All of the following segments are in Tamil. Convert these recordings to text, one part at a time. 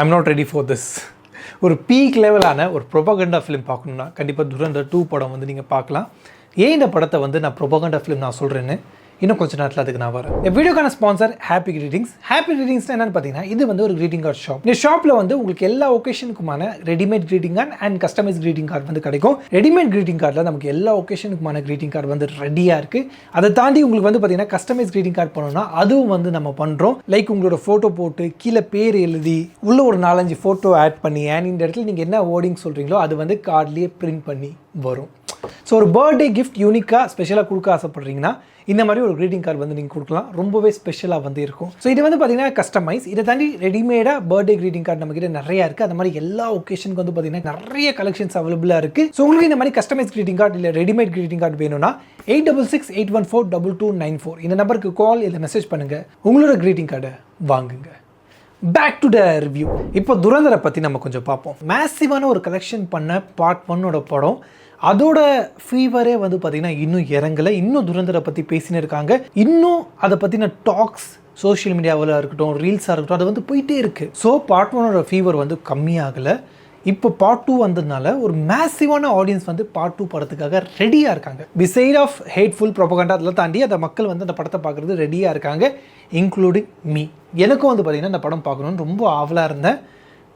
I'm not ready for this. ஒரு பீக் லெவலான ஒரு ப்ரொபகண்டா ஃபிலிம் பார்க்கணுன்னா கண்டிப்பாக துரந்தர் 2 படம் வந்து நீங்கள் பார்க்கலாம். ஏன் இந்த படத்தை வந்து நான் ப்ரொபகண்டா ஃபிலிம் நான் சொல்கிறேன்னு இன்னும் கொஞ்சம் நேரத்தில் அதுக்கு நான் வரேன். இந்த வீடியோக்கான sponsor happy greetings. Happy greetings என்னன்னு பார்த்தீங்கன்னா இது வந்து ஒரு கிரீட்டிங் கார்டு ஷாப். இந்த ஷாப்பில் வந்து உங்களுக்கு எல்லா ஒகேஷனுக்குமான readymade greeting card and customise greeting card வந்து கிடைக்கும். ரெடிமேட் கிரீட்டிங் கார்டில் நமக்கு எல்லா ஒகேஷனுக்குமான கிரீட்டிங் கார்டு வந்து ரெடியாக இருக்குது. அதை தாண்டி உங்களுக்கு வந்து பார்த்தீங்கன்னா கஸ்டமைஸ் கிரீட்டிங் கார்டு பண்ணணும்னா அதுவும் வந்து நம்ம பண்ணுறோம். லைக் உங்களோட ஃபோட்டோ போட்டு கீழே பேர் எழுதி உள்ள ஒரு 4-5 ஃபோட்டோ ஆட் பண்ணி அண்ட் இந்த இடத்துல நீங்கள் என்ன வேர்டிங் சொல்கிறீங்களோ அது வந்து கார்ட்லேயே பிரிண்ட் பண்ணி வரும். ஸோ ஒரு பர்த்டே கிஃப்ட் யூனிக்காக ஸ்பெஷலாக கொடுக்க ஆசைப்படுறீங்கன்னா இந்த மாதிரி ஒரு க்ரீட்டிங் கார்டு வந்து நீங்கள் கொடுக்கலாம். ரொம்பவே ஸ்பெஷலாக வந்து இருக்கும். ஸோ இது வந்து பார்த்தீங்கன்னா கஸ்டமைஸ். இதை தாண்டி ரெடிமேடாக பர்த்டே க்ரீட்டிங் கார்டு நம்மக்கிட்ட நிறையா இருக்குது. அந்த மாதிரி எல்லா ஒகேஷனுக்கு வந்து பார்த்தீங்கன்னா நிறைய கலெக்ஷன்ஸ் அவைலபிளாக இருக்குது. ஸோ உங்களுக்கு இந்த மாதிரி கஸ்டமைஸ் க்ரீட்டிங் கார்டு இல்லை ரெடிமேட் க்ரீட்டிங் கார்டு வேணும்னா 8668142294 இந்த நம்பருக்கு கால் இல்லை மெசேஜ் பண்ணுங்கள். உங்களோட க்ரீட்டிங் கார்டை வாங்குங்க. Back to the review. இப்போ துரந்தரை பற்றி நம்ம கொஞ்சம் பார்ப்போம். மேசிவான ஒரு கலெக்ஷன் பண்ண பார்ட் 1 படம். அதோட ஃபீவரே வந்து பார்த்திங்கன்னா இன்னும் இறங்கலை. இன்னும் துரந்தரை பற்றி பேசினே இருக்காங்க. இன்னும் அதை பற்றின டாக்ஸ் சோஷியல் மீடியாவில் இருக்கட்டும், ரீல்ஸாக இருக்கட்டும், அது வந்து போயிட்டே இருக்குது. ஸோ பார்ட் 1 ஃபீவர் வந்து கம்மியாகலை. இப்போ பார்ட் 2 வந்ததுனால ஒரு மேசிவான ஆடியன்ஸ் வந்து பார்ட் 2 படத்துக்காக ரெடியாக இருக்காங்க. பிசைட் ஆஃப் ஹேட்ஃபுல் ப்ரொபகண்டா அதெல்லாம் தாண்டி அந்த மக்கள் வந்து அந்த படத்தை பார்க்குறது ரெடியாக இருக்காங்க, இன்க்ளூடிங் மீ. எனக்கும் வந்து பார்த்திங்கன்னா இந்த படம் பார்க்கணுன்னு ரொம்ப ஆவலாக இருந்தேன்.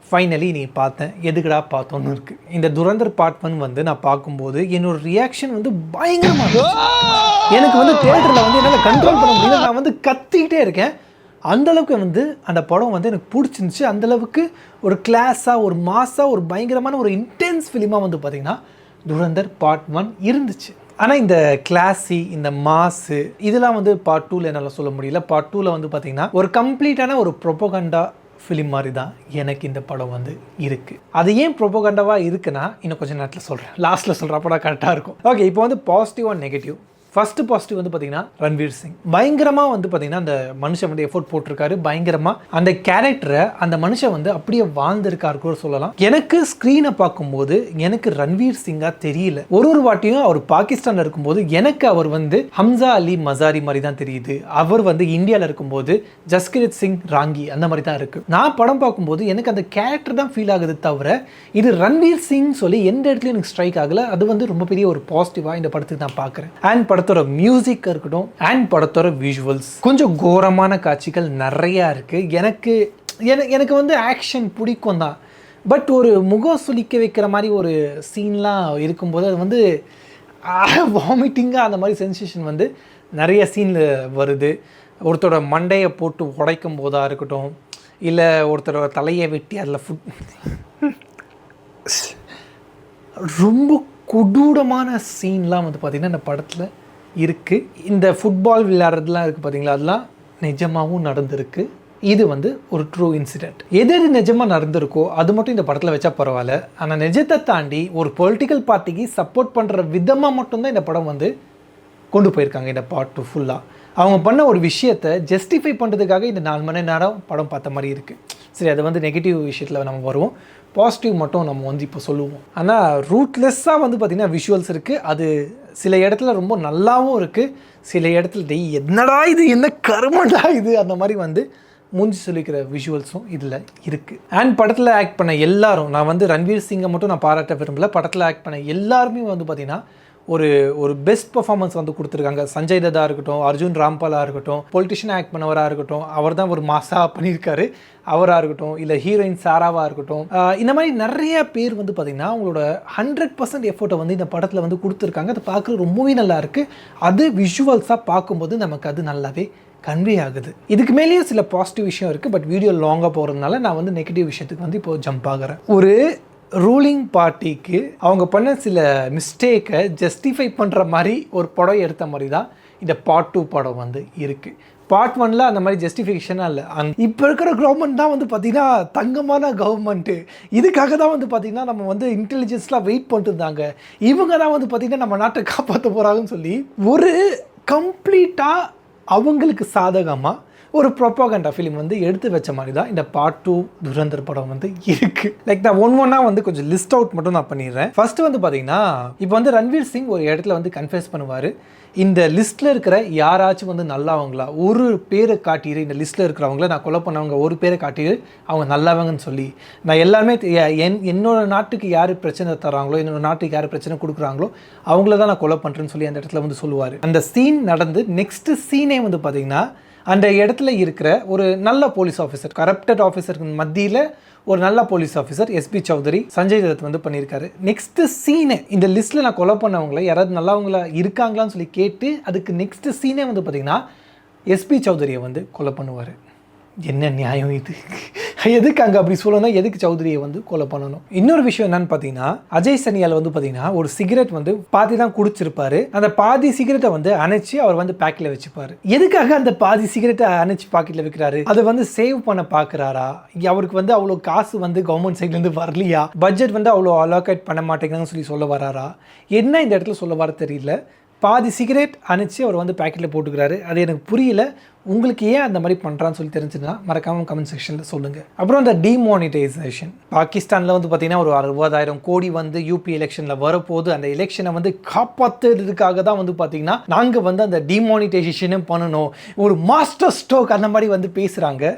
ஃபைனலி நீ பார்த்தேன். எதுக்குடா பார்த்தோன்னு இருக்குது. இந்த துரந்தர் பார்ட் 1 வந்து நான் பார்க்கும்போது என்னோட ரியாக்ஷன் வந்து பயங்கரமாக இருந்துச்சு. எனக்கு வந்து தியேட்டரில் வந்து என்னால் கண்ட்ரோல் பண்ண முடியல. நான் வந்து கத்திக்கிட்டே இருக்கேன். அந்தளவுக்கு வந்து அந்த படம் வந்து எனக்கு பிடிச்சிருந்துச்சு. அந்தளவுக்கு ஒரு கிளாஸாக, ஒரு மாஸாக, ஒரு பயங்கரமான ஒரு இன்டென்ஸ் ஃபிலிமாக வந்து பார்த்திங்கன்னா துரந்தர் பார்ட் 1 இருந்துச்சு. ஆனால் இந்த கிளாஸி, இந்த மாஸு இதெல்லாம் வந்து பார்ட் 2ல் என்னால் சொல்ல முடியல. பார்ட் 2ல் வந்து பார்த்திங்கன்னா ஒரு கம்ப்ளீட்டான ஒரு ப்ரொபகண்டா ஃபிலிம் மாதிரி தான் எனக்கு இந்த படம் வந்து இருக்குது. அது ஏன் ப்ரொபகண்டாவாக இருக்குன்னா இன்னும் கொஞ்சம் நேரத்தில் சொல்கிறேன். லாஸ்ட்டில் சொல்கிற படம் கரெக்டாக இருக்கும். ஓகே, இப்போ வந்து positive and negative. First positive வந்து பார்த்தீங்கன்னா ரன்வீர் சிங் பயங்கரமாக வந்து பார்த்தீங்கன்னா அந்த மனுஷன் வந்து எஃபோர்ட் போட்டிருக்காரு. பயங்கரமாக அந்த கேரக்டரை அந்த மனுஷன் வந்து அப்படியே வாழ்ந்திருக்காரு கூட சொல்லலாம். எனக்கு ஸ்க்ரீனை பார்க்கும்போது எனக்கு ரன்வீர் சிங்காக தெரியல. ஒரு வாட்டியும் அவர் பாகிஸ்தானில் இருக்கும்போது எனக்கு அவர் வந்து ஹம்சா அலி மசாரி மாதிரி தான் தெரியுது. அவர் வந்து இந்தியாவில் இருக்கும்போது ஜஸ்கிரத் சிங் ராங்கி அந்த மாதிரி தான் இருக்குது. நான் படம் பார்க்கும்போது எனக்கு அந்த கேரக்டர் தான் ஃபீல் ஆகுது தவிர இது ரன்வீர் சிங் சொல்லி எந்த இடத்துலையும் எனக்கு ஸ்ட்ரைக் ஆகலை. அது வந்து ரொம்ப பெரிய ஒரு பாசிட்டிவாக இந்த படத்துக்கு நான் பார்க்குறேன். அண்ட் படத்தோட மியூசிக் இருக்கட்டும் அண்ட் படத்தோட விஷுவல்ஸ் கொஞ்சம் கோரமான காட்சிகள் நிறையா இருக்குது. எனக்கு வந்து ஆக்ஷன் பிடிக்கும் தான். பட் ஒரு முகம் சுளிக்க வைக்கிற மாதிரி ஒரு சீன்லாம் இருக்கும்போது அது வந்து வாமிட்டிங்காக அந்த மாதிரி சென்சேஷன் வந்து நிறைய சீனில் வருது. ஒருத்தரோட மண்டையை போட்டு உடைக்கும் போதாக இருக்கட்டும், இல்லை ஒருத்தரோட தலையை வெட்டி அதில் ரொம்ப கொடூரமான சீன்லாம் வந்து பார்த்திங்கன்னா இந்த படத்தில் இருக்குது. இந்த ஃபுட்பால் விளையாடுறதுலாம் இருக்குது பார்த்தீங்களா, அதெல்லாம் நிஜமாகவும் நடந்திருக்கு. இது வந்து ஒரு ட்ரூ இன்சிடெண்ட். எது நிஜமாக நடந்திருக்கோ அது மட்டும் இந்த படத்தில் வச்சா பரவாயில்ல. ஆனால் நிஜத்தை தாண்டி ஒரு பொலிட்டிக்கல் பார்ட்டிக்கு சப்போர்ட் பண்ணுற விதமாக மட்டும்தான் இந்த படம் வந்து கொண்டு போயிருக்காங்க. இந்த பார்ட் 2 ஃபுல்லாக அவங்க பண்ண ஒரு விஷயத்தை ஜஸ்டிஃபை பண்ணுறதுக்காக இந்த 4 மணி நேரம் படம் பார்த்த மாதிரி இருக்குது. சரி, அது வந்து நெகட்டிவ் விஷயத்தில் நம்ம வருவோம். பாசிட்டிவ் மட்டும் நம்ம வந்து இப்போ சொல்லுவோம். ஆனால் ரூட்லெஸ்ஸாக வந்து பார்த்திங்கன்னா விஷுவல்ஸ் இருக்குது. அது சில இடத்துல ரொம்ப நல்லாவும் இருக்குது. சில இடத்துல என்னடா இது, என்ன கருமடா இது, அந்த மாதிரி வந்து மூஞ்சி சொல்லிக்கிற விஷுவல்ஸும் இதில் இருக்குது. அண்ட் படத்தில் ஆக்ட் பண்ண எல்லாரும், நான் வந்து ரன்வீர் சிங்கை மட்டும் நான் பாராட்ட விரும்பல. படத்தில் ஆக்ட் பண்ண எல்லாருமே வந்து பார்த்திங்கன்னா ஒரு பெஸ்ட் பர்ஃபார்மன்ஸ் வந்து கொடுத்துருக்காங்க. சஞ்சய் தத்தா இருக்கட்டும், அர்ஜுன் ராம்பாலாக இருக்கட்டும், பொலிட்டிஷியன் ஆக்ட் பண்ணவராக இருக்கட்டும், அவர் தான் ஒரு மாசாக பண்ணியிருக்காரு, அவராக இருக்கட்டும், இல்லை ஹீரோயின் சாராவாக இருக்கட்டும், இந்த மாதிரி நிறைய பேர் வந்து பார்த்திங்கன்னா அவங்களோட 100% எஃபோர்ட்டை வந்து இந்த படத்தில் வந்து கொடுத்துருக்காங்க. அதை பார்க்குறது ரொம்பவே நல்லா இருக்குது. அது விஷுவல்ஸாக பார்க்கும்போது நமக்கு அது நல்லாவே கன்வே ஆகுது. இதுக்கு மேலேயும் சில பாசிட்டிவ் விஷயம் இருக்குது. பட் வீடியோ லாங்காக போகிறதுனால நான் வந்து நெகட்டிவ் விஷயத்துக்கு வந்து இப்போது ஜம்ப் ஆகிறேன். ஒரு ரூலிங் பார்ட்டிக்கு அவங்க பண்ண சில மிஸ்டேக்கை ஜஸ்டிஃபை பண்ணுற மாதிரி ஒரு படம் எடுத்த மாதிரி தான் இந்த பார்ட் 2 படம் வந்து இருக்குது. பார்ட் 1ல் அந்த மாதிரி ஜஸ்டிஃபிகேஷனாக இல்லை. இப்போ இருக்கிற கவர்மெண்ட் தான் வந்து பார்த்திங்கன்னா தங்கமான கவர்மெண்ட்டு. இதுக்காக தான் வந்து பார்த்திங்கன்னா நம்ம வந்து இன்டெலிஜென்ஸ்லாம் வெயிட் பண்ணிட்டு இருந்தாங்க. இவங்க தான் வந்து பார்த்திங்கன்னா நம்ம நாட்டை காப்பாற்ற போகிறாங்கன்னு சொல்லி ஒரு கம்ப்ளீட்டாக அவங்களுக்கு சாதகமாக ஒரு ப்ரொபகண்டா ஃபிலிம் வந்து எடுத்து வச்ச மாதிரி தான் இந்த பார்ட் 2 துரந்தர் படம் வந்து இருக்குது. லைக் நான் ஒன்றா வந்து கொஞ்சம் லிஸ்ட் அவுட் மட்டும் நான் பண்ணிடுறேன். ஃபர்ஸ்ட் வந்து பார்த்தீங்கன்னா இப்போ வந்து ரன்வீர் சிங் ஒரு இடத்துல வந்து கன்ஃபெஸ் பண்ணுவார், இந்த லிஸ்ட்டில் இருக்கிற யாராச்சும் வந்து நல்லவங்களா ஒரு பேரை காட்டிடு, இந்த லிஸ்ட்டில் இருக்கிறவங்கள நான் கொலை பண்ணவங்க ஒரு பேரை காட்டிடு அவங்க நல்லவங்கன்னு சொல்லி, நான் எல்லாருமே என்னோட நாட்டுக்கு யார் பிரச்சனை தராங்களோ, என்னோட நாட்டுக்கு யார் பிரச்சனை கொடுக்குறாங்களோ அவங்கள தான் நான் கொலை பண்ணுறேன்னு சொல்லி அந்த இடத்துல வந்து சொல்லுவார். அந்த சீன் நடந்து நெக்ஸ்ட் சீனே வந்து பார்த்திங்கன்னா அந்த இடத்துல இருக்கிற ஒரு நல்ல போலீஸ் ஆஃபீஸர், கரப்டட் ஆஃபீஸருக்கு மத்தியில் ஒரு நல்ல police officer SP Chaudhary, Sanjay Dutt வந்து பண்ணியிருக்காரு. நெக்ஸ்ட் சீனு இந்த லிஸ்ட்டில் நான் கொலை பண்ணவங்கள யாராவது நல்லவங்களா இருக்காங்களான்னு சொல்லி கேட்டு அதுக்கு நெக்ஸ்ட் சீனே வந்து பார்த்திங்கன்னா எஸ்பி சௌத்ரியை வந்து கொலை பண்ணுவார். என்ன நியாயம் இது? எதுக்கு அங்கே அப்படி சொல்லணும்? எதுக்கு சௌத்ரியை வந்து கொலை பண்ணணும்? இன்னொரு விஷயம் என்னன்னு பார்த்தீங்கன்னா அஜய் சனியால் வந்து பார்த்தீங்கன்னா ஒரு சிகரெட் வந்து பாதி தான் குடிச்சிருப்பாரு. அந்த பாதி சிகரெட்டை வந்து அணைச்சி அவர் வந்து பேக்கில் வச்சுப்பாரு. எதுக்காக அந்த பாதி சிகரெட்டை அணைச்சி பாக்கெட்டில் வைக்கிறாரு? அதை வந்து சேவ் பண்ண பார்க்குறாரா? அவருக்கு வந்து அவ்வளோ காசு வந்து கவர்மெண்ட் சைட்லேருந்து வரலையா? பட்ஜெட் வந்து அவ்வளோ அலோகேட் பண்ண மாட்டேங்கிறாங்கன்னு சொல்ல வராரா? என்ன இந்த இடத்துல சொல்ல வர தெரியல. பாதி சிகரெட் அணைச்சி அவர் வந்து பேக்கெட்டில் போட்டுக்கிறாரு. அது எனக்கு புரியல. உங்களுக்கு ஏன் அந்த மாதிரி பண்ணுறான்னு சொல்லி தெரிஞ்சுன்னா மறக்காமல் கமெண்ட் செக்ஷனில் சொல்லுங்கள். அப்புறம் அந்த டிமானிட்டைசேஷன் பாகிஸ்தானில் வந்து பார்த்திங்கன்னா ஒரு 60,000 கோடி வந்து யூபி எலெக்ஷனில் வரப்போது. அந்த எலெக்ஷனை வந்து காப்பாற்றுறதுக்காக தான் வந்து பார்த்திங்கன்னா நாங்கள் வந்து அந்த டிமானிட்டைசேஷனும் பண்ணணும், ஒரு மாஸ்டர் ஸ்ட்ரோக் அந்த மாதிரி வந்து பேசுகிறாங்க.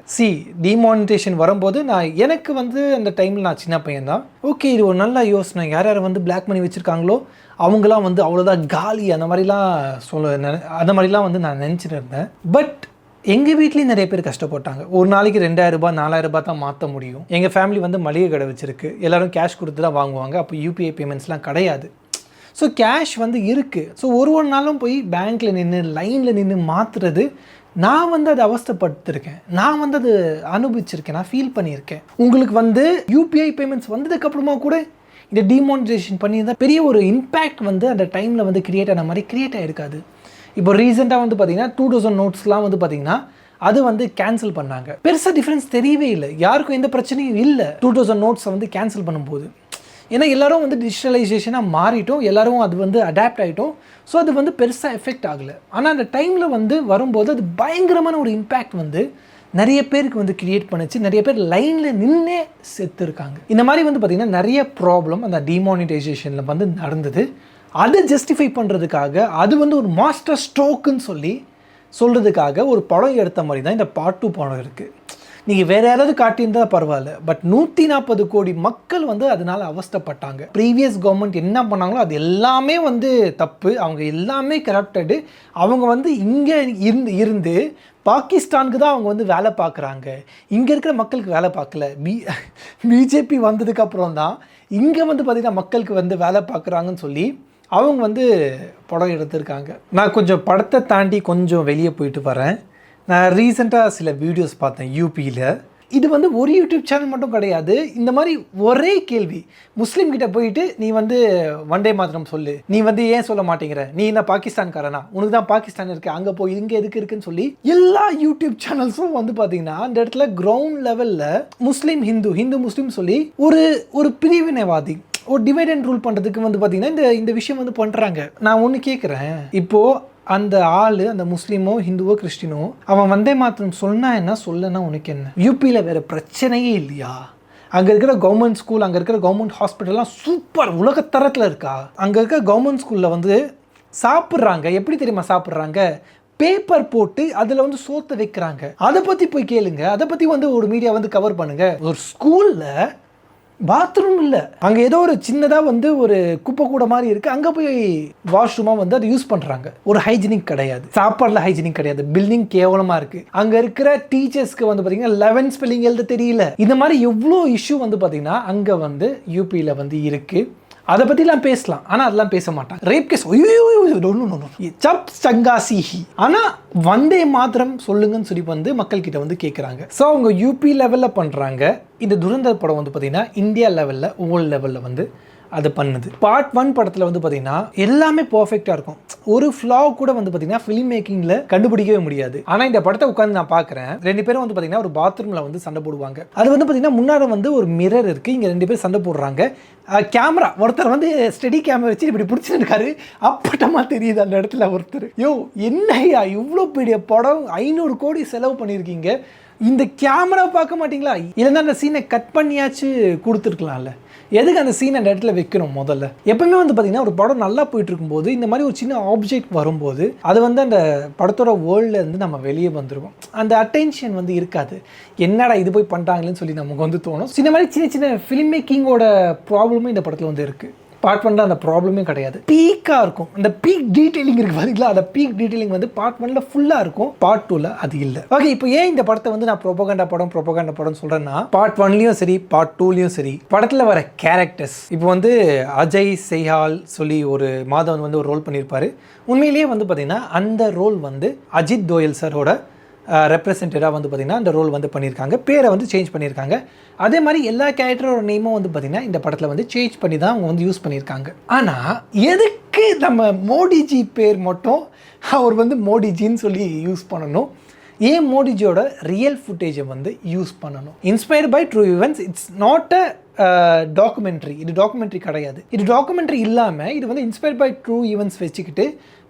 டிமானிட்டைசேஷன் வரும்போது எனக்கு வந்து அந்த டைமில் நான் சின்ன பையன் தான். ஓகே, இது ஒரு நல்ல யோசனை. யார் யார் வந்து பிளாக் மணி வச்சுருக்காங்களோ அவங்களாம் வந்து அவ்வளோதான் காலி அந்த மாதிரிலாம் வந்து நான் நினச்சிட்டு இருந்தேன். பட் எங்கள் வீட்லேயும் நிறைய பேர் கஷ்டப்பட்டாங்க. ஒரு நாளைக்கு 2,000 ரூபாய் 4,000 ரூபாய் தான் மாற்ற முடியும். எங்கள் ஃபேமிலி வந்து மளிகை கடை வச்சுருக்கு, எல்லோரும் கேஷ் கொடுத்து தான் வாங்குவாங்க. அப்போ யூபிஐ பேமெண்ட்ஸ்லாம் கிடையாது. ஸோ கேஷ் வந்து இருக்குது. ஸோ ஒரு நாளும் போய் பேங்க்கில் நின்று லைனில் நின்று மாற்றுறது நான் வந்து அதை அவஸ்தைப்பட்டிருக்கேன், நான் வந்து அது அனுபவிச்சிருக்கேன், நான் ஃபீல் பண்ணியிருக்கேன். உங்களுக்கு வந்து யூபிஐ பேமெண்ட்ஸ் வந்ததுக்கப்புறமா கூட இந்த டிமானிட்டைசேஷன் பண்ணியிருந்தால் பெரிய ஒரு இம்பேக்ட் வந்து அந்த டைமில் வந்து கிரியேட் ஆன மாதிரி கிரியேட் ஆகிருக்காது. இப்போ ரீசெண்டாக வந்து பார்த்திங்கன்னா 2000 நோட்ஸ்லாம் வந்து பார்த்திங்கன்னா அது வந்து கேன்சல் பண்ணாங்க. பெருசாக டிஃப்ரென்ஸ் தெரியவே இல்லை, யாருக்கும் எந்த பிரச்சனையும் இல்லை 2000 நோட்ஸை வந்து கேன்சல் பண்ணும்போது. ஏன்னா எல்லோரும் வந்து டிஜிட்டலைசேஷனாக மாறிட்டோம், எல்லோரும் அது வந்து அடாப்ட் ஆகிட்டோம். ஸோ அது வந்து பெருசாக எஃபெக்ட் ஆகலை. ஆனால் அந்த டைமில் வந்து வரும்போது அது பயங்கரமான ஒரு இம்பேக்ட் வந்து நிறைய பேருக்கு வந்து கிரியேட் பண்ணிச்சு. நிறைய பேர் லைனில் நின்னே செத்துருக்காங்க. இந்த மாதிரி வந்து பார்த்திங்கன்னா நிறைய ப்ராப்ளம் அந்த டிமானிட்டைசேஷனில் வந்து நடந்தது. அதை ஜஸ்டிஃபை பண்ணுறதுக்காக அது வந்து ஒரு மாஸ்டர் ஸ்ட்ரோக்குன்னு சொல்கிறதுக்காக ஒரு படம் எடுத்த மாதிரி தான் இந்த பார்ட் 2 படம் இருக்குது. நீங்கள் வேறு யாராவது காட்டியிருந்தால் பரவாயில்ல, பட் 140 கோடி மக்கள் வந்து அதனால் அவஸ்தைப்பட்டாங்க. ப்ரீவியஸ் கவர்மெண்ட் என்ன பண்ணாங்களோ அது எல்லாமே வந்து தப்பு, அவங்க எல்லாமே கரப்டடு. அவங்க வந்து இங்கே இருந்து பாகிஸ்தானுக்கு தான் அவங்க வந்து வேலை பார்க்குறாங்க, இங்கே இருக்கிற மக்களுக்கு வேலை பார்க்கல. பிஜேபி வந்ததுக்கப்புறம் தான் இங்கே வந்து பார்த்திங்கன்னா மக்களுக்கு வந்து வேலை பார்க்குறாங்கன்னு சொல்லி அவங்க வந்து படம் எடுத்திருக்காங்க. நான் கொஞ்சம் படத்தை தாண்டி கொஞ்சம் வெளியே போயிட்டு வரேன். நான் ரீசெண்டாக சில வீடியோஸ் பார்த்தேன் யூபியில். இது வந்து ஒரு யூடியூப் சேனல் மட்டும் கிடையாது. இந்த மாதிரி ஒரே கேள்வி முஸ்லீம் கிட்ட போயிட்டு நீ வந்து வந்தே மாத்திரம் சொல்லு, நீ வந்து ஏன் சொல்ல மாட்டேங்கிற, நீ என்ன பாகிஸ்தான்காரனா, உனக்கு தான் பாகிஸ்தான் இருக்குது, அங்கே போய் இங்கே எதுக்கு இருக்குன்னு சொல்லி எல்லா யூடியூப் சேனல்ஸும் வந்து பார்த்தீங்கன்னா அந்த இடத்துல கிரவுண்ட் லெவலில் முஸ்லீம் ஹிந்து முஸ்லீம் சொல்லி ஒரு பிரிவினைவாதி ஒரு டிவைட் அண்ட் ரூல் பண்ணுறதுக்கு வந்து பார்த்தீங்கன்னா இந்த விஷயம் வந்து பண்ணுறாங்க. நான் ஒன்று கேட்குறேன், இப்போது அந்த ஆள் அந்த முஸ்லீமோ ஹிந்துவோ கிறிஸ்டினோ அவன் வந்தே மாத்திரம் சொன்னா என்ன சொல்லனா உனக்கு என்ன? யூபியில் வேறு பிரச்சனையே இல்லையா? அங்கே இருக்கிற கவர்மெண்ட் ஸ்கூல், அங்கே இருக்கிற கவர்மெண்ட் ஹாஸ்பிட்டல்லாம் சூப்பர் உலகத்தரத்தில் இருக்கா? அங்கே இருக்கிற கவர்மெண்ட் ஸ்கூலில் வந்து சாப்பிட்றாங்க, எப்படி தெரியுமா சாப்பிட்றாங்க? பேப்பர் போட்டு அதில் வந்து சோத்தை வைக்கிறாங்க. அதை பற்றி போய் கேளுங்க, அதை பற்றி வந்து ஒரு மீடியா வந்து கவர் பண்ணுங்க. ஒரு ஸ்கூலில் பாத்ரூம் இல்லை, அங்கே ஏதோ ஒரு சின்னதாக வந்து ஒரு குப்பை கூட மாதிரி இருக்குது, அங்கே போய் வாஷ்ரூமாக வந்து அதை யூஸ் பண்ணுறாங்க. ஒரு ஹைஜீனிக் கிடையாது, சாப்பாடில் ஹைஜீனிக் கிடையாது, பில்டிங் கேவலமாக இருக்குது. அங்கே இருக்கிற டீச்சர்ஸ்க்கு வந்து பார்த்தீங்கன்னா 11 ஸ்பெல்லிங் எழுத தெரியல. இந்த மாதிரி எவ்வளோ இஷ்யூ வந்து பார்த்தீங்கன்னா அங்கே வந்து யூபியில் வந்து இருக்குது. அதை பற்றிலாம் பேசலாம், ஆனால் அதெல்லாம் பேச மாட்டாங்க. ரேப் கேஸ் சப் சங்காசிஹி, ஆனால் வந்தே மாத்திரம் சொல்லுங்கன்னு சொல்லி வந்து மக்கள்கிட்ட வந்து கேட்குறாங்க. ஸோ அவங்க யூபி லெவலில் பண்ணுறாங்க. இந்த துரந்தர் படம் வந்து பார்த்திங்கன்னா இந்தியா லெவலில் வேர்ல்டு லெவலில் வந்து அது பண்ணுது. பார்ட் 1 படத்தில் வந்து பார்த்தீங்கன்னா எல்லாமே பர்ஃபெக்டாக இருக்கும். ஒரு ஃப்ளா கூட வந்து பார்த்தீங்கன்னா ஃபிலிம் மேக்கிங்கில் கண்டுபிடிக்கவே முடியாது. ஆனால் இந்த படத்தை உட்காந்து நான் பார்க்குறேன், 2 பேரும் வந்து பார்த்தீங்கன்னா ஒரு பாத்ரூமில் வந்து சண்டை போடுவாங்க. அது வந்து பார்த்தீங்கன்னா முன்னாடி வந்து ஒரு மிரர் இருக்குது, இங்கே 2 பேர் சண்டை போடுறாங்க. கேமரா ஒருத்தர் வந்து ஸ்டெடி கேமரா வச்சு இப்படி பிடிச்சிருக்காரு, அப்பட்டமாக தெரியுது அந்த இடத்துல ஒருத்தர். என்னையா இவ்வளோ பெரிய படம் 500 கோடி செலவு பண்ணியிருக்கீங்க, இந்த கேமரா பார்க்க மாட்டிங்களா? இல்லைன்னா அந்த சீனை கட் பண்ணியாச்சு கொடுத்துருக்கலாம்ல, எதுக்கு அந்த சீன் அந்த இடத்துல வைக்கணும்? முதல்ல எப்பவுமே வந்து பார்த்தீங்கன்னா ஒரு படம் நல்லா போயிட்டு இருக்கும்போது இந்த மாதிரி ஒரு சின்ன ஆப்ஜெக்ட் வரும்போது அது வந்து அந்த படத்தோட வேர்ல்ட்லேருந்து நம்ம வெளியே வந்துருவோம். அந்த அட்டென்ஷன் வந்து இருக்காது. என்னடா இது போய் பண்ணிட்டாங்களேன்னு சொல்லி நமக்கு வந்து தோணும். இந்த மாதிரி சின்ன சின்ன ஃபிலிம் மேக்கிங்கோட ப்ராப்ளமும் இந்த படத்தில் வந்து இருக்குது. பார்ட் 1 அந்த ப்ராப்ளமே கிடையாது, பீக்காக இருக்கும். அந்த பீக் டீட்டெயிலிங் இருக்குது பார்த்தீங்களா, அந்த பீக் டீட்டெயிலிங் வந்து பார்ட் 1 ஃபுல்லாக இருக்கும், பார்ட் 2 அது இல்லை. ஓகே, இப்போ ஏன் இந்த படத்தை வந்து நான் ப்ரோபகண்டா படம் சொல்கிறேன்னா, பார்ட் 1லையும் சரி பார்ட் 2லையும் சரி படத்தில் வர கேரக்டர்ஸ், இப்போ வந்து அஜய் செய்ஹால் சொல்லி ஒரு மாதவன் வந்து ஒரு ரோல் பண்ணியிருப்பார். உண்மையிலேயே வந்து பார்த்திங்கன்னா அந்த ரோல் வந்து அஜித் தோயல் சாரோட ரெப்ரசன்டேட்டாக வந்து பார்த்திங்கன்னா அந்த ரோல் வந்து பண்ணியிருக்காங்க. பேரை வந்து சேஞ்ச் பண்ணியிருக்காங்க. அதே மாதிரி எல்லா கேரக்டரோட நேமும் வந்து பார்த்திங்கன்னா இந்த படத்தில் வந்து சேஞ்ச் பண்ணி தான் அவங்க வந்து யூஸ் பண்ணியிருக்காங்க. ஆனால் எதுக்கு நம்ம மோடிஜி பேர் மட்டும் அவர் வந்து மோடிஜின்னு சொல்லி யூஸ் பண்ணணும்? ஏன் மோடிஜியோட ரியல் ஃபுட்டேஜை வந்து யூஸ் பண்ணணும்? Inspired by true events, it's not a documentary. இது டாக்குமெண்ட்ரி கிடையாது. இது டாக்குமெண்ட்ரி இல்லாமல் இது வந்து இன்ஸ்பயர்ட் பை ட்ரூ ஈவெண்ட்ஸ் வச்சுக்கிட்டு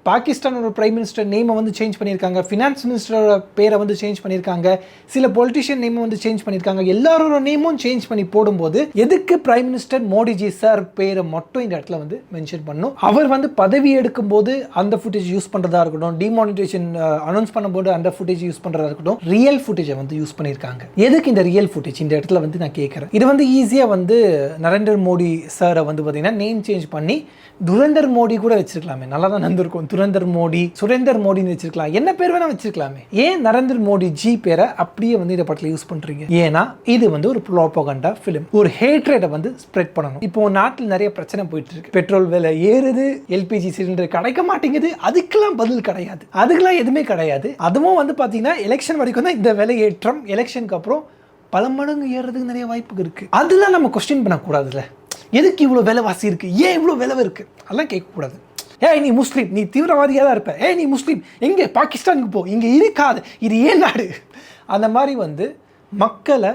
பாகிஸ்தானோட பிரைம் மினிஸ்டர் நேமை வந்து சேஞ்ச் பண்ணியிருக்காங்க, ஃபினான்ஸ் மினிஸ்டரோட பேரை வந்து சேஞ்ச் பண்ணியிருக்காங்க, சில பொலிட்டிஷியன் நேமை வந்து சேஞ்ச் பண்ணியிருக்காங்க. எல்லாரோட நேமும் சேஞ்ச் பண்ணி போடும்போது எதுக்கு பிரைம் மினிஸ்டர் மோடிஜி சார் பேரை மட்டும் இந்த இடத்துல வந்து மென்ஷன் பண்ணணும்? அவர் வந்து பதவி எடுக்கும்போது அந்த ஃபுட்டேஜ் யூஸ் பண்ணுறதா இருக்கட்டும், டிமானிட்டேஷன் அனௌன்ஸ் பண்ணும்போது அந்த ஃபுட்டேஜ் யூஸ் பண்ணுறதா இருக்கட்டும், ரியல் ஃபுட்டேஜை வந்து யூஸ் பண்ணியிருக்காங்க. எதுக்கு இந்த ரியல் ஃபுட்டேஜ் இந்த இடத்துல வந்து நான் கேட்குறேன். இது வந்து ஈஸியாக வந்து நரேந்திர மோடி சாரை வந்து பார்த்தீங்கன்னா நேம் சேஞ்ச் பண்ணி துரேந்தர் மோடி கூட வச்சிருக்கலாமே, நல்லா தான் நடந்திருக்கும். துரேந்தர் மோடி, சுரேந்தர் மோடின்னு வச்சிருக்கலாம், என்ன பேர் வேணா வச்சிருக்கலாமே. ஏன் நரேந்திர மோடி ஜி பேரை அப்படியே வந்து இந்த படத்தில் யூஸ் பண்றீங்க? ஏன்னா இது வந்து ஒரு ப்ரோபகண்டா ஃபிலிம், ஒரு ஹேட்ரேட்டை வந்து ஸ்ப்ரெட் பண்ணணும். இப்போ நாட்டில் நிறைய பிரச்சனை போயிட்டு இருக்கு. பெட்ரோல் விலை ஏறுது, எல்பிஜி சிலிண்டர் கிடைக்க மாட்டேங்குது, அதுக்கெல்லாம் பதில் கிடையாது, அதுக்கெல்லாம் எதுவுமே கிடையாது. அதுவும் வந்து பார்த்தீங்கன்னா எலெக்ஷன் வரைக்கும் தான் இந்த விலை ஏற்றம், எலெக்ஷனுக்கு அப்புறம் பல மடங்கு ஏறுறதுக்கு நிறைய வாய்ப்பு இருக்கு. அதெல்லாம் நம்ம கொஸ்டின் பண்ணக்கூடாதுல்ல. எதுக்கு இவ்வளோ விலைவாசி இருக்குது, ஏன் இவ்வளோ விலை இருக்குது, அதெல்லாம் கேட்கக்கூடாது. ஏய் நீ முஸ்லீம், நீ தீவிரவாதியாக தான் இருப்ப, ஏய் நீ முஸ்லீம் எங்கே பாகிஸ்தானுக்கு போ, இங்கே இருக்காது, இது ஏன் நாடு, அந்த மாதிரி வந்து மக்களை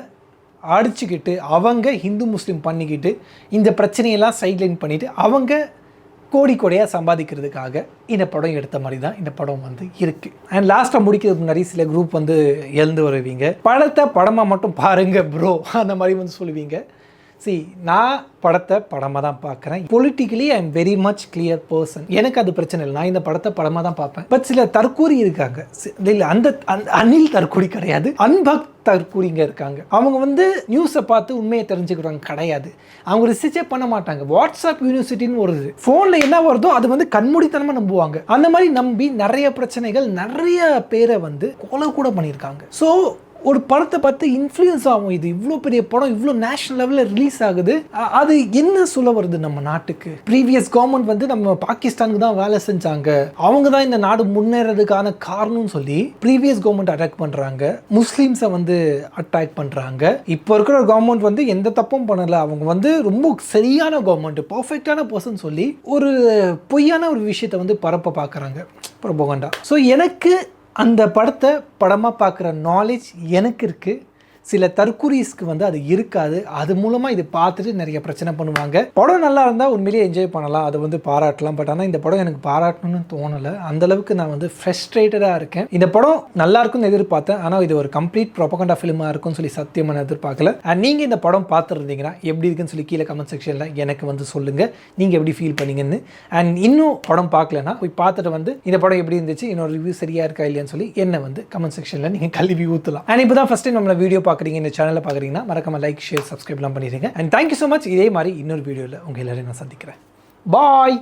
அடிச்சுக்கிட்டு அவங்க ஹிந்து முஸ்லீம் பண்ணிக்கிட்டு இந்த பிரச்சனையெல்லாம் சைட்லைன் பண்ணிவிட்டு அவங்க கோடி கோடியாக சம்பாதிக்கிறதுக்காக இந்த படம் எடுத்த மாதிரி தான் இந்த படம் வந்து இருக்குது. அண்ட் லாஸ்ட்டாக முடிக்கிறதுக்கு முன்னாடி சில குரூப் வந்து எழுந்து வருவீங்க, படத்தை படமாக மட்டும் பாருங்க ப்ரோ அந்த மாதிரி வந்து சொல்லுவீங்க. நான் படத்தை படமாக தான் பார்க்குறேன். Politically I am very much clear person, எனக்கு அது பிரச்சனை இல்லை, நான் இந்த படத்தை படமாக தான் பார்ப்பேன். பட் சில தற்கூரி இருக்காங்க, இல்லை அந்த அனில் தற்கூரி கிடையாது, அன்பக் தற்கூரிங்க இருக்காங்க. அவங்க வந்து நியூஸை பார்த்து உண்மையை தெரிஞ்சுக்கிறாங்க கிடையாது, அவங்க ரிசர்ச்சே பண்ண மாட்டாங்க. வாட்ஸ்அப் யூனிவர்சிட்டின்னு வருது, ஃபோனில் என்ன வருதோ அது வந்து கண்மூடித்தனமாக நம்புவாங்க. அந்த மாதிரி நம்பி நிறைய பிரச்சனைகள், நிறைய பேரை வந்து கொலை கூட பண்ணியிருக்காங்க. ஸோ ஒரு படத்தை பார்த்து இன்ஃப்ளூயன்ஸ் ஆகும். இது இவ்வளோ பெரிய படம், இவ்வளோ நேஷனல் லெவலில் ரிலீஸ் ஆகுது, அது என்ன சொல்ல வருது நம்ம நாட்டுக்கு? ப்ரீவியஸ் கவர்மெண்ட் வந்து நம்ம பாகிஸ்தானுக்கு தான் வேலை செஞ்சாங்க, அவங்க தான் இந்த நாடு முன்னேறதுக்கான காரணம்னு சொல்லி ப்ரீவியஸ் கவர்மெண்ட் அட்டாக் பண்ணுறாங்க, முஸ்லீம்ஸை வந்து அட்டாக் பண்ணுறாங்க. இப்போ இருக்கிற கவர்மெண்ட் வந்து எந்த தப்பும் பண்ணலை, அவங்க வந்து ரொம்ப சரியான கவர்மெண்ட், பர்ஃபெக்டான பர்சன் சொல்லி ஒரு பொய்யான ஒரு விஷயத்தை வந்து பரப்ப பார்க்குறாங்க, ப்ரோபகண்டா. ஸோ எனக்கு அந்த படத்தை படமாக பார்க்குற நாலேஜ் எனக்கு இருக்குது. சில தற்குறிஸ்க்கு வந்து அது இருக்காது, அது மூலமாக இது பார்த்துட்டு நிறைய பிரச்சனை பண்ணுவாங்க. படம் நல்லா இருந்தால் உண்மையிலேயே என்ஜாய் பண்ணலாம், அதை வந்து பாராட்டலாம். பட் ஆனால் இந்த படம் எனக்கு பாராட்டணும்னு தோணலை, அந்தளவுக்கு நான் வந்து ஃப்ரஸ்ட்ரேட்டடாக இருக்கேன். இந்த படம் நல்லா இருக்கும்னு எதிர்பார்த்தேன், ஆனால் இது ஒரு கம்ப்ளீட் ப்ரோபகண்டா ஃபிலிமாக இருக்கும்னு சொல்லி சத்தியமாக நான் எதிர்பார்க்கல. அண்ட் நீங்கள் இந்த படம் பார்த்துருந்தீங்கன்னா எப்படி இருக்குன்னு சொல்லி கீழே கமெண்ட் செக்ஷனில் எனக்கு வந்து சொல்லுங்கள், நீங்கள் எப்படி ஃபீல் பண்ணீங்கன்னு. அண்ட் இன்னும் படம் பார்க்கலன்னா போய் பார்த்துட்டு வந்து இந்த படம் எப்படி இருந்துச்சு, என்னோட ரிவ்யூ சரியாக இருக்கா இல்லையான்னு சொல்லி என்ன வந்து கமெண்ட் செக்ஷனில் நீங்கள் கல்வி ஊற்றலாம். அண்ட் இப்போ தான் ஃபஸ்ட் டைம் நம்மளை வீடியோ பார்க்குறீங்க, இந்த சேனலை பார்க்குறீங்கன்னா மறக்காம லைக், ஷேர், சப்ஸ்கிரைப்லாம் பண்ணிடுங்க. And thank you so much. இதே மாதிரி இன்னொரு வீடியோவில் உங்கள் எல்லாரையும் நான் சந்திக்கிறேன். பாய்.